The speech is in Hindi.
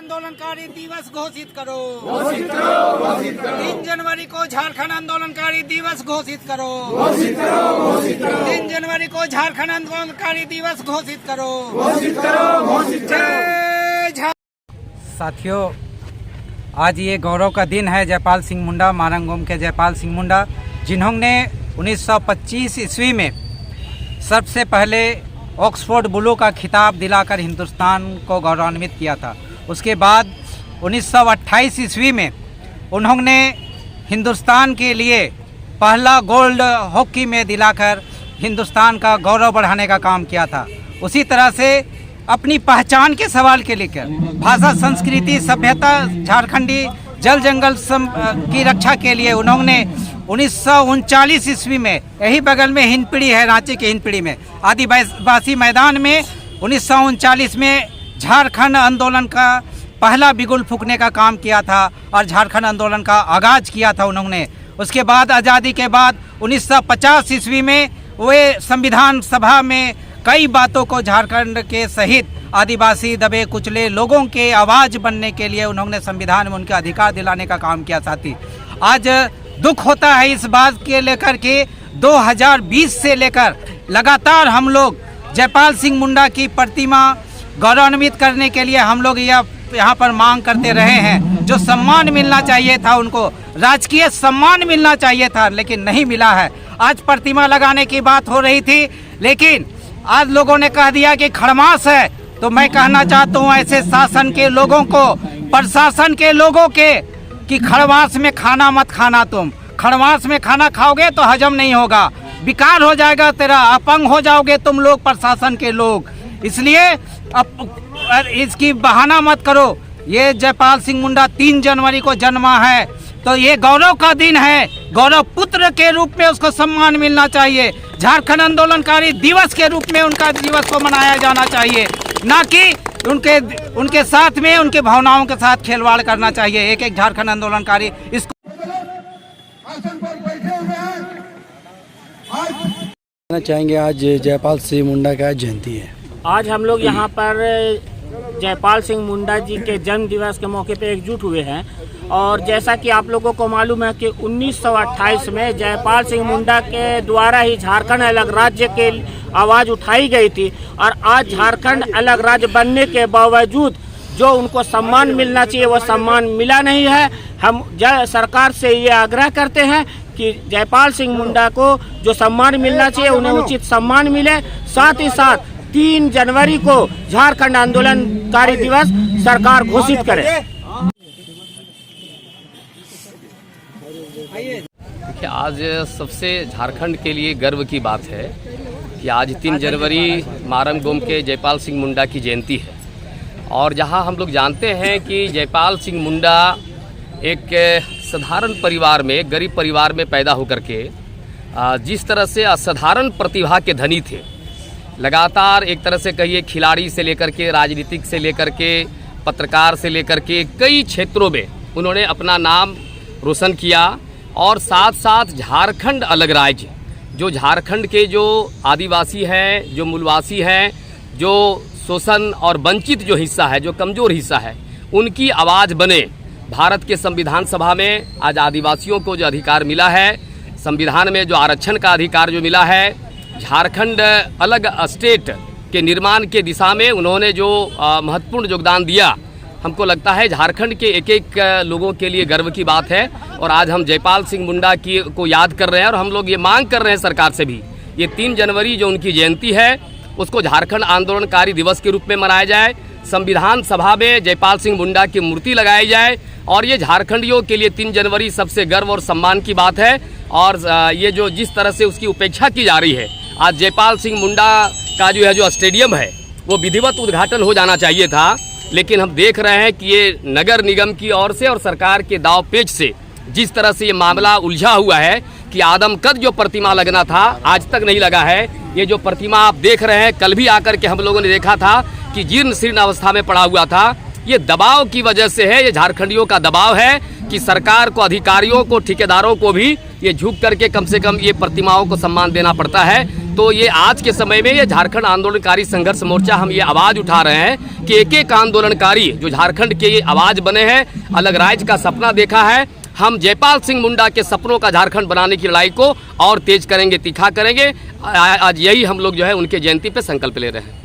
आंदोलनकारी दिवस घोषित करो। 3 जनवरी को झारखंड आंदोलनकारी दिवस घोषित करो। 3 जनवरी को झारखंड आंदोलनकारी दिवस घोषित करो। साथियों, आज ये गौरव का दिन है जयपाल सिंह मुंडा, मारंगोम के जयपाल सिंह मुंडा, जिन्होंने 1925 ईस्वी में सबसे पहले ऑक्सफोर्ड ब्लू का खिताब दिलाकर हिंदुस्तान को गौरवान्वित किया था। उसके बाद 1928 ईस्वी में उन्होंने हिंदुस्तान के लिए पहला गोल्ड हॉकी में दिलाकर हिंदुस्तान का गौरव बढ़ाने का काम किया था। उसी तरह से अपनी पहचान के सवाल के लेकर भाषा, संस्कृति, सभ्यता, झारखंडी जल जंगल की रक्षा के लिए उन्होंने 1939 ईस्वी में, यही बगल में हिंदपीढ़ी है, रांची के हिंदपीढ़ी में आदिवासी मैदान में 1939 में झारखंड आंदोलन का पहला बिगुल फूंकने का काम किया था और झारखंड आंदोलन का आगाज किया था उन्होंने। उसके बाद आज़ादी के बाद 1950 ईस्वी में वे संविधान सभा में कई बातों को झारखंड के सहित आदिवासी दबे कुचले लोगों के आवाज़ बनने के लिए उन्होंने संविधान में उनके अधिकार दिलाने का काम किया। साथी, आज दुख होता है इस बात के लेकर के 2020 से लेकर लगातार हम लोग जयपाल सिंह मुंडा की प्रतिमा गौरवान्वित करने के लिए हम लोग यहाँ पर मांग करते रहे हैं। जो सम्मान मिलना चाहिए था उनको, राजकीय सम्मान मिलना चाहिए था, लेकिन नहीं मिला है। आज प्रतिमा लगाने की बात हो रही थी, लेकिन आज लोगों ने कह दिया कि खड़मास है। तो मैं कहना चाहता हूँ ऐसे शासन के लोगों को, प्रशासन के लोगों के, कि खड़मास में खाना मत खाना। तुम खड़मास में खाना खाओगे तो हजम नहीं होगा, विकार हो जाएगा तेरा, अपंग हो जाओगे तुम लोग, प्रशासन के लोग। इसलिए अब इसकी बहाना मत करो। ये जयपाल सिंह मुंडा 3 जनवरी को जन्मा है, तो ये गौरव का दिन है। गौरव पुत्र के रूप में उसको सम्मान मिलना चाहिए। झारखंड आंदोलनकारी दिवस के रूप में उनका दिवस को मनाया जाना चाहिए, ना कि उनके साथ में उनके भावनाओं के साथ खिलवाड़ करना चाहिए। एक एक झारखंड आंदोलनकारी इसको चाहेंगे। आज जयपाल सिंह मुंडा का जयंती है। आज हम लोग यहाँ पर जयपाल सिंह मुंडा जी के जन्म दिवस के मौके पे एकजुट हुए हैं। और जैसा कि आप लोगों को मालूम है कि 1928 में जयपाल सिंह मुंडा के द्वारा ही झारखंड अलग राज्य के आवाज़ उठाई गई थी। और आज झारखंड अलग राज्य बनने के बावजूद जो उनको सम्मान मिलना चाहिए वो सम्मान मिला नहीं है। हम सरकार से ये आग्रह करते हैं कि जयपाल सिंह मुंडा को जो सम्मान मिलना चाहिए उन्हें उचित सम्मान मिले। साथ ही साथ 3 जनवरी को झारखंड आंदोलनकारी दिवस सरकार घोषित करे। देखिए, आज सबसे झारखंड के लिए गर्व की बात है कि आज 3 जनवरी मारंगोम के जयपाल सिंह मुंडा की जयंती है। और जहां हम लोग जानते हैं कि जयपाल सिंह मुंडा एक साधारण परिवार में, गरीब परिवार में पैदा होकर के जिस तरह से असाधारण प्रतिभा के धनी थे, लगातार एक तरह से कहिए खिलाड़ी से लेकर के, राजनीतिक से लेकर के, पत्रकार से लेकर के कई क्षेत्रों में उन्होंने अपना नाम रोशन किया। और साथ साथ झारखंड अलग राज्य, जो झारखंड के जो आदिवासी हैं, जो मूलवासी हैं, जो शोषण और वंचित जो हिस्सा है, जो कमज़ोर हिस्सा है, उनकी आवाज़ बने। भारत के संविधान सभा में आज आदिवासियों को जो अधिकार मिला है, संविधान में जो आरक्षण का अधिकार जो मिला है, झारखंड अलग स्टेट के निर्माण के दिशा में उन्होंने जो महत्वपूर्ण योगदान दिया, हमको लगता है झारखंड के एक एक लोगों के लिए गर्व की बात है। और आज हम जयपाल सिंह मुंडा को याद कर रहे हैं और हम लोग ये मांग कर रहे हैं सरकार से भी, ये 3 जनवरी जो उनकी जयंती है उसको झारखंड आंदोलनकारी दिवस के रूप में मनाया जाए। संविधान सभा में जयपाल सिंह मुंडा की मूर्ति लगाई जाए। और ये झारखंडियों के लिए 3 जनवरी सबसे गर्व और सम्मान की बात है। और ये जो जिस तरह से उसकी उपेक्षा की जा रही है, आज जयपाल सिंह मुंडा का जो है जो स्टेडियम है वो विधिवत उद्घाटन हो जाना चाहिए था, लेकिन हम देख रहे हैं कि ये नगर निगम की ओर से और सरकार के दावपेच से जिस तरह से ये मामला उलझा हुआ है कि आदमकद जो प्रतिमा लगना था आज तक नहीं लगा है। ये जो प्रतिमा आप देख रहे हैं, कल भी आकर के हम लोगों ने देखा था कि जीर्ण शीर्ण अवस्था में पड़ा हुआ था। ये दबाव की वजह से है, ये झारखंडियों का दबाव है कि सरकार को, अधिकारियों को, ठेकेदारों को भी ये झुक करके कम से कम ये प्रतिमाओं को सम्मान देना पड़ता है। तो ये आज के समय में ये झारखंड आंदोलनकारी संघर्ष मोर्चा हम ये आवाज़ उठा रहे हैं कि एक एक आंदोलनकारी जो झारखंड के ये आवाज़ बने हैं, अलग राज्य का सपना देखा है, हम जयपाल सिंह मुंडा के सपनों का झारखंड बनाने की लड़ाई को और तेज करेंगे, तीखा करेंगे। आज यही हम लोग जो है उनके जयंती पे संकल्प ले रहे हैं।